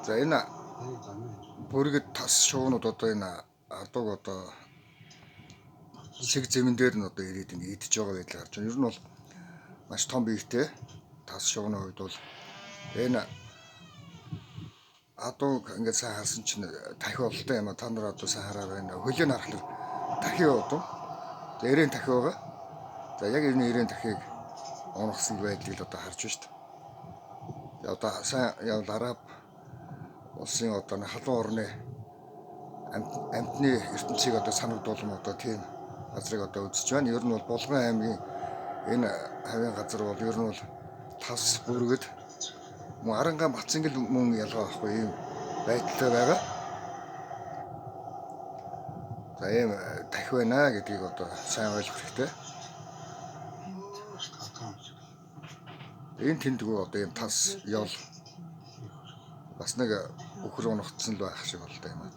За энэ бүргэд тас шуунууд одоо энэ ардаг одоо шиг зэмэн дээр нь одоо ирээд ингэ идэж байгаа байдлаар харж байна. Ер нь бол маш том биетэй тас шууны хувьд бол энэ адуу ингээд сайн харсан чинь тахи болтой юм а. Та нар одоо сайн хараа байна. Хөлийн харахад тахи удам. Эрээн тахи байгаа. За яг энэ эрээн тахийг унахсан байдлыг л одоо харж байна шүү дээ. Одоо сайн явал араб улсын одоо халуун орны амтны ертөнцийг одоо санагдуулсан одоо тийм газрыг одоо үзэж байна. Ер нь бол Булган аймгийн энэ хавийн газар бол ер нь бол тас бүргэд мөн Арангаан Бацангил мөн ялгаа авахгүй ийм байдалтай байгаа. За ийм тахи байна гэдгийг одоо сайн ойлгох хэрэгтэй. Энэ тэмдгүү одоо ийм тас ёл бас нэг өхөр унагдсан л байх шиг болтой юм аа.